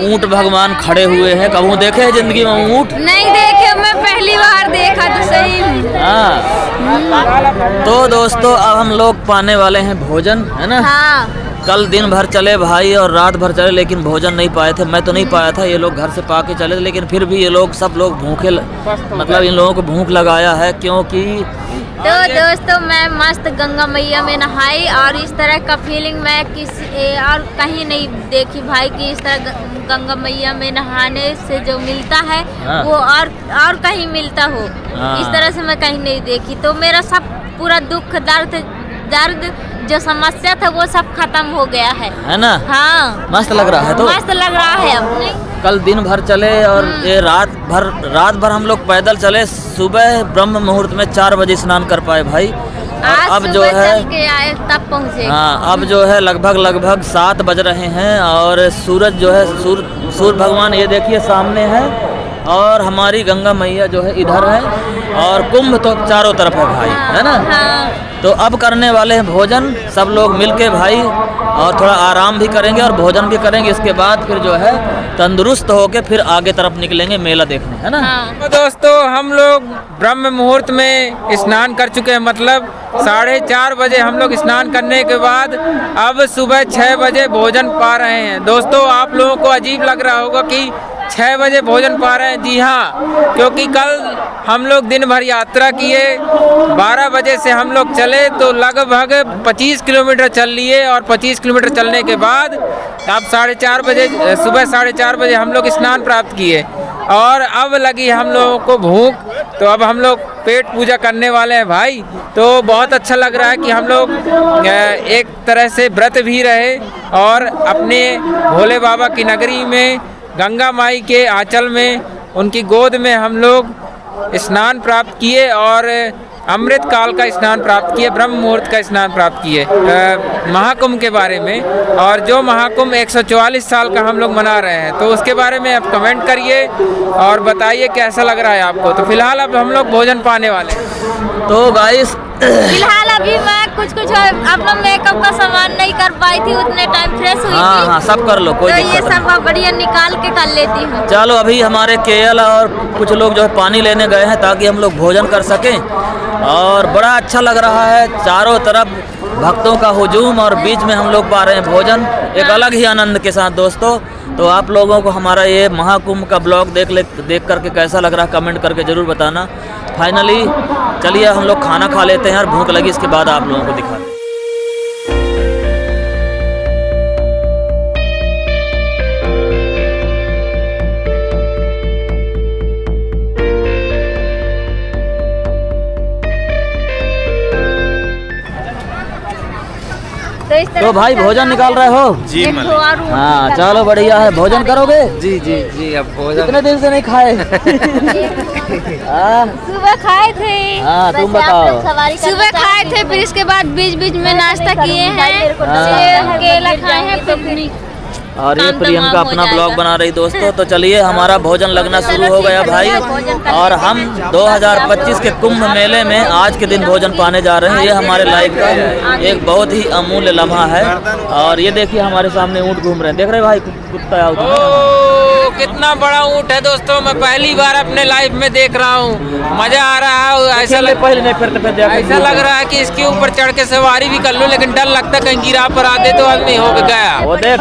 ऊंट भगवान खड़े हुए हैं। कभी देखे हैं जिंदगी में ऊंट? नहीं देखे, मैं पहली बार देखा तो सही। हाँ, तो दोस्तों अब हम लोग पाने वाले हैं भोजन, है ना? हाँ। कल दिन भर चले भाई और रात भर चले, लेकिन भोजन नहीं पाए थे। मैं तो नहीं पाया था, ये लोग घर से पा के चले थे, लेकिन फिर भी ये लोग सब लोग भूखे, मतलब इन लोगों को भूख लगाया है। क्योंकि तो दोस्तों मैं मस्त गंगा मैया में नहाई और इस तरह का फीलिंग मैं किसी और कहीं नहीं देखी भाई कि इस तरह गंगा मैया में नहाने से जो मिलता है वो और कहीं मिलता हो। इस तरह से मैं कहीं नहीं देखी। तो मेरा सब पूरा दुख दर्द जो समस्या था वो सब खत्म हो गया है ना? हाँ, मस्त लग रहा है। तो मस्त लग रहा है। अपने कल दिन भर चले और ये रात भर हम लोग पैदल चले। सुबह ब्रह्म मुहूर्त में 4 बजे स्नान कर पाए भाई। और अब जो है चल के आए तब पहुँचे। हाँ, अब जो है लगभग 7 बज रहे हैं और सूरज जो है सूर्य भगवान ये देखिए सामने है और हमारी गंगा मैया जो है इधर है और कुंभ तो चारों तरफ है भाई, है ना? हाँ। तो अब करने वाले हैं भोजन सब लोग मिलके भाई, और थोड़ा आराम भी करेंगे और भोजन भी करेंगे। इसके बाद फिर जो है तंदुरुस्त होके फिर आगे तरफ निकलेंगे मेला देखने, है ना? हाँ। तो दोस्तों हम लोग ब्रह्म मुहूर्त में स्नान कर चुके हैं, मतलब 4:30 बजे हम लोग स्नान करने के बाद अब सुबह 6 बजे भोजन पा रहे हैं। दोस्तों आप लोगों को अजीब लग रहा होगा कि 6 बजे भोजन पा रहे हैं। जी हाँ, क्योंकि कल हम लोग दिन भर यात्रा किए, 12 बजे से हम लोग चले तो लगभग 25 किलोमीटर चल लिए और 25 किलोमीटर चलने के बाद अब सुबह 4:30 बजे हम लोग स्नान प्राप्त किए और अब लगी हम लोगों को भूख। तो अब हम लोग पेट पूजा करने वाले हैं भाई। तो बहुत अच्छा लग रहा है कि हम लोग एक तरह से व्रत भी रहे और अपने भोले बाबा की नगरी में गंगा माई के आंचल में उनकी गोद में हम लोग स्नान प्राप्त किए और अमृत काल का स्नान प्राप्त किए, ब्रह्म मुहूर्त का स्नान प्राप्त किए महाकुंभ के बारे में। और जो महाकुंभ 144 साल का हम लोग मना रहे हैं, तो उसके बारे में आप कमेंट करिए और बताइए कैसा लग रहा है आपको। तो फिलहाल अब हम लोग भोजन पाने वाले हैं। तो गाइस फिलहाल अभी मैं कुछ अपना मेकअप का सामान नहीं कर पाई थी, उतने टाइम फ्रेश हुई थी। हाँ, सब कर लो, कोई तो दिक्कत ये सब बढ़िया निकाल के कर लेती हूँ। चलो अभी हमारे केएल और कुछ लोग जो है पानी लेने गए हैं ताकि हम लोग भोजन कर सकें और बड़ा अच्छा लग रहा है। चारों तरफ भक्तों का हुजूम और बीच में हम लोग पा रहे हैं भोजन एक अलग ही आनंद के साथ। दोस्तों तो आप लोगों को हमारा ये महाकुंभ का ब्लॉग देख करके कैसा लग रहा है कमेंट करके ज़रूर बताना। फाइनली चलिए हम लोग खाना खा लेते हैं और भूख लगी इसके बाद आप लोगों को दिखाते हैं। तो भाई भोजन निकाल रहे हो? जी हाँ, चलो बढ़िया है। भोजन करोगे? जी अब भोजन कितने दिन से नहीं खाए? सुबह खाए थे। हाँ, तुम बताओ। सुबह खाए थे, फिर इसके बाद बीच में नाश्ता किए हैं, केला खाए हैं। और ये प्रियंका अपना ब्लॉग बना रही दोस्तों। तो चलिए हमारा भोजन लगना शुरू हो गया भाई और हम 2025 के कुंभ मेले में आज के दिन भोजन पाने जा रहे हैं। ये हमारे लाइफ का एक बहुत ही अमूल्य लम्हा है। और ये देखिए हमारे सामने ऊँट घूम रहे हैं, देख रहे भाई कुत्ता कितना बड़ा ऊँट है दोस्तों। मैं पहली बार अपने लाइफ में देख रहा हूँ, मजा आ रहा है। ऐसा लग रहा है कि इसके ऊपर चढ़ के सवारी भी कर लूं, लेकिन डर लगता है कहीं गिरा पर आते तो आदमी हो गया। वो देख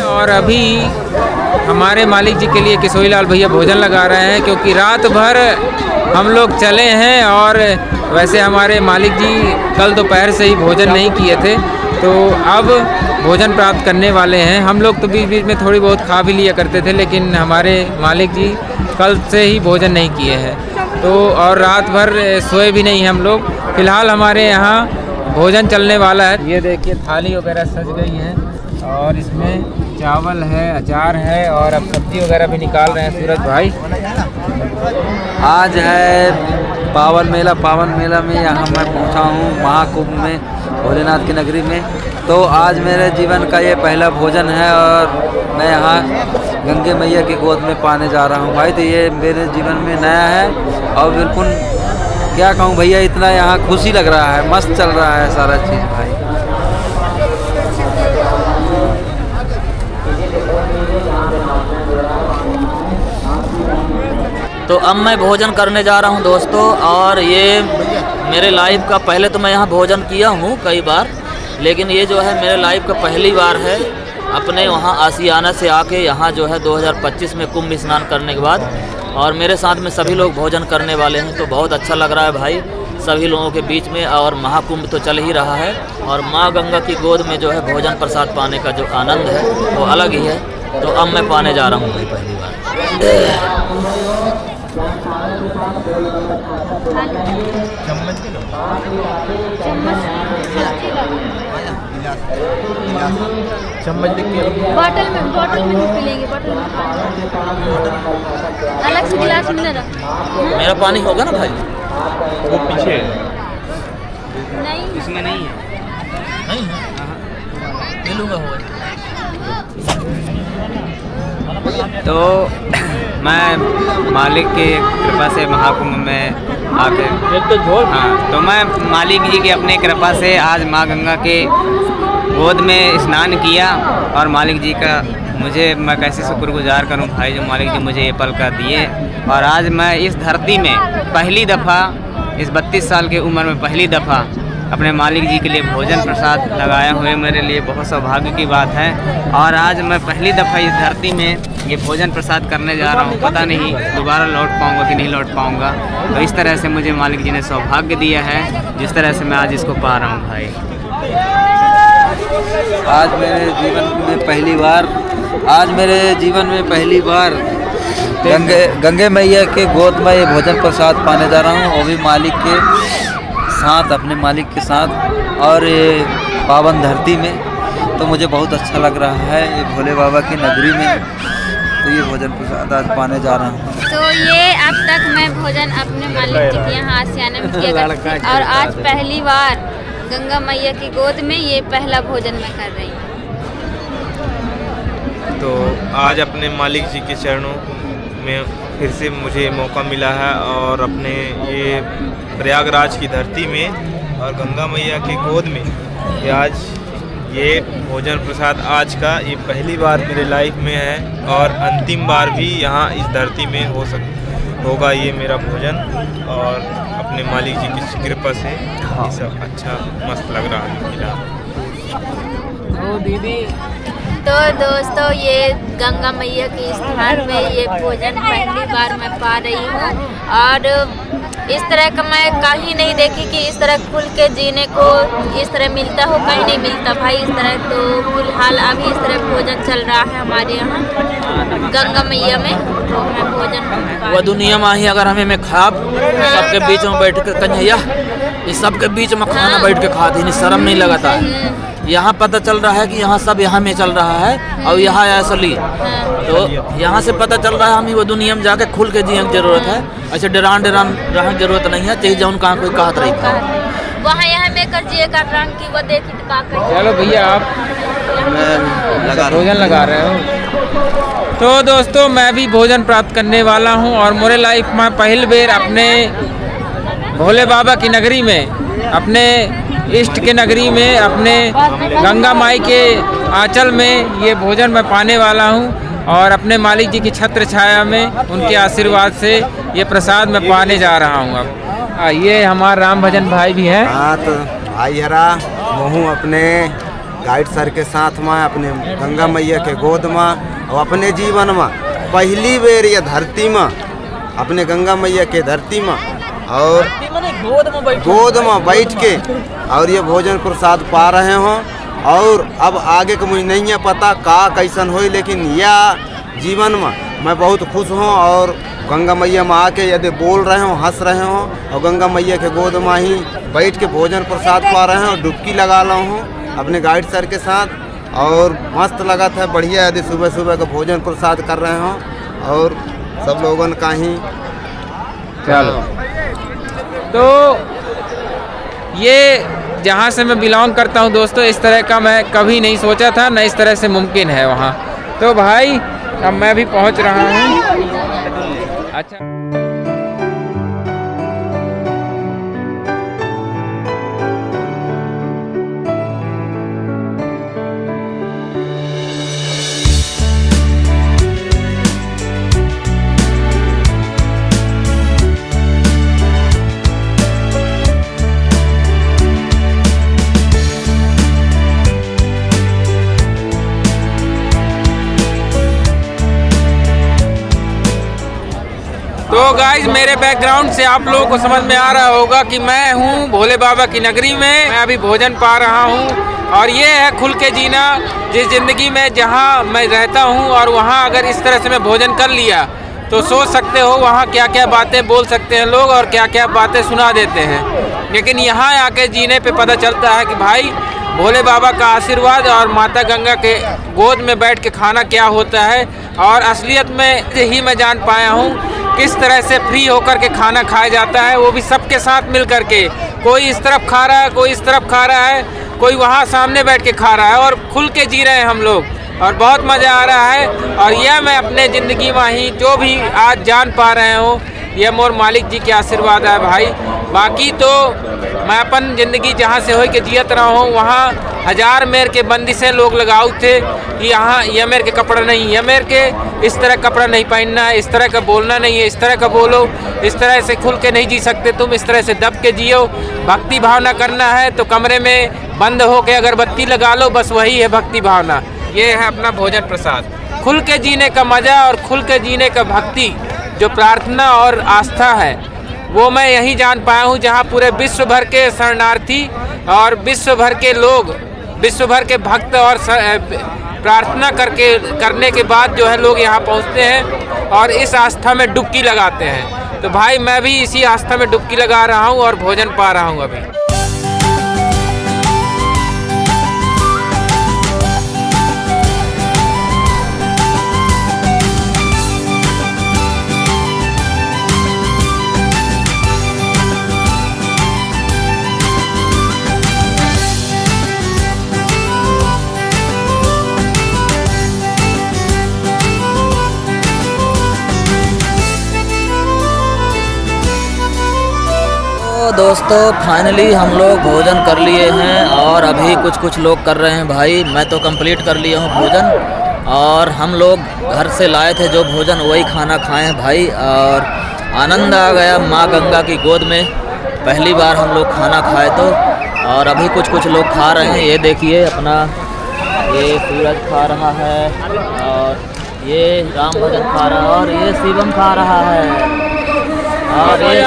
और अभी हमारे मालिक जी के लिए किशोरी लाल भैया भोजन लगा रहे हैं, क्योंकि रात भर हम लोग चले हैं और वैसे हमारे मालिक जी कल दोपहर से ही भोजन नहीं किए थे, तो अब भोजन प्राप्त करने वाले हैं। हम लोग तो बीच बीच में थोड़ी बहुत खा भी लिया करते थे, लेकिन हमारे मालिक जी कल से ही भोजन नहीं किए हैं, तो और रात भर सोए भी नहीं हम लोग। फ़िलहाल हमारे यहाँ भोजन चलने वाला है। ये देखिए थाली वगैरह सज गई है और इसमें चावल है, अचार है और अब सब्जी वगैरह भी निकाल रहे हैं सूरज भाई। आज है पावन मेला में यहाँ मैं पहुँचा हूँ महाकुंभ में, भोलेनाथ की नगरी में। तो आज मेरे जीवन का ये पहला भोजन है और मैं यहाँ गंगे मैया की गोद में पाने जा रहा हूँ भाई। तो ये मेरे जीवन में नया है और बिल्कुल क्या कहूँ भैया, इतना यहाँ खुशी लग रहा है, मस्त चल रहा है सारा चीज़ भाई। तो अब मैं भोजन करने जा रहा हूं दोस्तों, और ये मेरे लाइफ का, पहले तो मैं यहाँ भोजन किया हूँ कई बार, लेकिन ये जो है मेरे लाइफ का पहली बार है अपने वहाँ आशियाना से आके यहाँ जो है 2025 में कुंभ स्नान करने के बाद। और मेरे साथ में सभी लोग भोजन करने वाले हैं, तो बहुत अच्छा लग रहा है भाई सभी लोगों के बीच में। और महाकुंभ तो चल ही रहा है और माँ गंगा की गोद में जो है भोजन प्रसाद पाने का जो आनंद है वो अलग ही है। तो अब मैं पाने जा रहा हूँ भाई पहली बार। चम्मच बॉटल में नहीं पी लेंगे, बॉटल में अलग से गिलास में रख। मेरा पानी होगा ना भाई? वो पीछे नहीं, इसमें नहीं है। नहीं है, ले लूँगा हो। तो मैं मालिक की कृपा से महाकुंभ में आकर हाँ, तो मैं मालिक जी की अपनी कृपा से आज माँ गंगा के गोद में स्नान किया। और मालिक जी का मैं कैसे शुक्रगुजार करूं भाई, जो मालिक जी मुझे ये पल कर दिए। और आज मैं इस धरती में पहली दफ़ा, इस 32 साल की उम्र में पहली दफ़ा अपने मालिक जी के लिए भोजन प्रसाद लगाया हुए मेरे लिए बहुत सौभाग्य की बात है। और आज मैं पहली दफ़ा इस धरती में ये भोजन प्रसाद करने जा रहा हूँ। पता नहीं दोबारा लौट पाऊँगा कि नहीं लौट पाऊँगा। तो इस तरह से मुझे मालिक जी ने सौभाग्य दिया है, जिस तरह से मैं आज इसको पा रहा हूँ भाई। आज मेरे जीवन में पहली बार गंगे मैया के गोद में ये भोजन प्रसाद पाने जा रहा हूँ, वो भी मालिक के साथ, अपने मालिक के साथ, और ये पावन धरती में। तो मुझे बहुत अच्छा लग रहा है ये भोले बाबा की नगरी में। तो ये भोजन प्रसाद आज पाने जा रहा हूँ। तो ये अब तक मैं भोजन अपने मालिक जी के यहाँ आशियाने में किया करती थी, और आज पहली बार गंगा मैया की गोद में ये पहला भोजन मैं कर रही हूँ। तो आज अपने मालिक जी के चरणों में फिर से मुझे मौका मिला है, और अपने ये प्रयागराज की धरती में और गंगा मैया के गोद में ये भोजन प्रसाद आज का ये पहली बार मेरे लाइफ में है, और अंतिम बार भी यहाँ इस धरती में होगा ये मेरा भोजन। और अपने मालिक जी की कृपा से ये सब अच्छा मस्त लग रहा है फिलहाल। तो दोस्तों, ये गंगा मैया के स्थान में ये भोजन पहली बार मैं पा रही हूँ, और इस तरह का मैं कहीं नहीं देखी कि इस तरह खुल के जीने को इस तरह मिलता हो, कहीं नहीं मिलता भाई इस तरह। तो फिलहाल अभी इस तरह भोजन चल रहा है हमारे यहाँ गंगा मैया में, तो मैं भोजन वो दुनिया में ही अगर हमें खाब सबके बीच में बैठ के कन्हैया, इस सबके बीच में खाना बैठ के खाते हैं, शर्म नहीं लगाता है। यहाँ पता चल रहा है कि यहाँ सब यहाँ में चल रहा है, और यहाँ असली। तो यहाँ से पता चल रहा है हमें वो दुनिया में जाके खुल के जीने की जरूरत है। ऐसे डरान रहने की जरूरत नहीं है, चाहिए जौन कहाँ कोई कहत रही था वहाँ यहाँ में कर जिए का रंग की वो देखी तो का कर। चलो भैया, आप भोजन लगा रहे हो। तो दोस्तों, मैं भी भोजन प्राप्त करने वाला हूँ, और मेरे लाइफ में पहली बार अपने भोले बाबा की नगरी में, अपने इष्ट के नगरी में, अपने गंगा माई के आंचल में ये भोजन मैं पाने वाला हूँ। और अपने मालिक जी की छत्र छाया में उनके आशीर्वाद से ये प्रसाद मैं पाने जा रहा हूँ। अब ये हमारा राम भजन भाई भी हैं। हाँ, तो भाई हरा महू अपने गाइड सर के साथ में अपने गंगा मैया के गोद में, और अपने जीवन में पहली बार ये धरती में, अपने गंगा मैया के धरती में और गोद में बैठ के और ये भोजन प्रसाद पा रहे हों। और अब आगे का मुझे नहीं है पता का कैसन हो, लेकिन यह जीवन में मैं बहुत खुश हूँ। और गंगा मैया में आके यदि बोल रहे हों, हंस रहे हों, और गंगा मैया के गोद में ही बैठ के भोजन प्रसाद पा रहे हैं, और डुबकी लगा रहा हूँ अपने गाइड सर के साथ। और मस्त लगा था, बढ़िया। यदि सुबह सुबह का भोजन प्रसाद कर रहे हों और सब लोगों का ही चलो। तो ये जहाँ से मैं बिलोंग करता हूँ दोस्तों, इस तरह का मैं कभी नहीं सोचा था, न इस तरह से मुमकिन है वहाँ। तो भाई अब मैं भी पहुँच रहा हूँ। अच्छा, तो गाइज मेरे बैकग्राउंड से आप लोगों को समझ में आ रहा होगा कि मैं हूँ भोले बाबा की नगरी में। मैं अभी भोजन पा रहा हूँ और ये है खुल के जीना जिस ज़िंदगी में जहाँ मैं रहता हूँ। और वहाँ अगर इस तरह से मैं भोजन कर लिया तो सोच सकते हो वहाँ क्या क्या बातें बोल सकते हैं लोग और क्या क्या बातें सुना देते हैं। लेकिन यहाँ आके जीने पे पता चलता है कि भाई भोले बाबा का आशीर्वाद और माता गंगा के गोद में बैठ के खाना क्या होता है। और असलियत में ही मैं जान पाया हूँ किस तरह से फ्री होकर के खाना खाया जाता है, वो भी सबके साथ मिल कर के। कोई इस तरफ खा रहा है, कोई इस तरफ खा रहा है, कोई वहाँ सामने बैठ के खा रहा है और खुल के जी रहे हैं हम लोग और बहुत मज़ा आ रहा है। और यह मैं अपने ज़िंदगी में ही जो भी आज जान पा रहे हो, यह मोर मालिक जी के आशीर्वाद है भाई। बाकी तो मैं अपन ज़िंदगी जहाँ से हो के जियत रहा हूँ, वहाँ हजार मेर के बंदिशें लोग लगाऊ थे कि यहाँ ये मेर के कपड़ा नहीं, ये मेर के इस तरह कपड़ा नहीं पहनना है, इस तरह का बोलना नहीं है, इस तरह का बोलो, इस तरह से खुल के नहीं जी सकते तुम, इस तरह से दब के जियो। भक्ति भावना करना है तो कमरे में बंद हो के अगरबत्ती लगा लो, बस वही है भक्ति भावना। ये है अपना भोजन प्रसाद। खुल के जीने का मज़ा और खुल के जीने का भक्ति जो प्रार्थना और आस्था है वो मैं यहीं जान पाया हूँ, जहाँ पूरे विश्व भर के शरणार्थी और विश्व भर के लोग, विश्व भर के भक्त और प्रार्थना करने के बाद जो है लोग यहाँ पहुँचते हैं और इस आस्था में डुबकी लगाते हैं। तो भाई मैं भी इसी आस्था में डुबकी लगा रहा हूँ और भोजन पा रहा हूँ अभी। दोस्तों फाइनली हम लोग भोजन कर लिए हैं और अभी कुछ लोग कर रहे हैं भाई। मैं तो कंप्लीट कर लिया हूँ भोजन और हम लोग घर से लाए थे जो भोजन वही खाना खाए हैं भाई। और आनंद आ गया माँ गंगा की गोद में, पहली बार हम लोग खाना खाए तो। और अभी कुछ लोग खा रहे हैं, ये देखिए अपना ये सूरज खा रहा है और ये राम भजन खा रहा है और ये शिवम खा रहा है और ये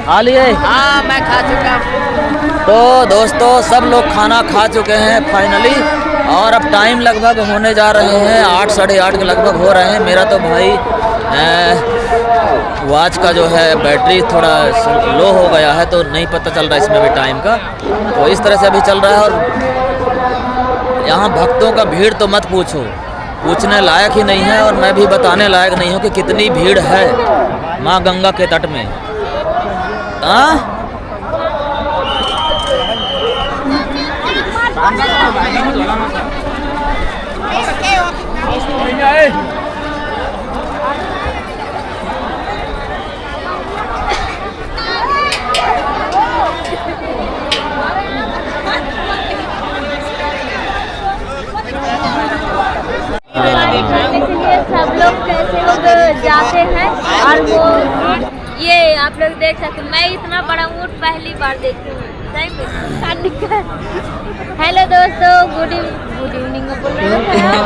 खा लिए। हाँ मैं खा चुका हूँ। तो दोस्तों सब लोग खाना खा चुके हैं फाइनली और अब टाइम लगभग होने जा रहे हैं 8 साढ़े 8 के लगभग हो रहे हैं। मेरा तो भाई वॉच का जो है बैटरी थोड़ा लो हो गया है तो नहीं पता चल रहा इसमें भी टाइम का। तो इस तरह से अभी चल रहा है और यहाँ भक्तों का भीड़ तो मत पूछो, पूछने लायक ही नहीं है और मैं भी बताने लायक नहीं हूँ कि कितनी भीड़ है माँ गंगा के तट में। सब लोग कैसे लोग जाते हैं और वो ये आप लोग देख सकते हैं। मैं इतना बड़ा ऊँट पहली बार देखती हूँ। हेलो दोस्तों, गुड इवनिंग बोल रहे हैं।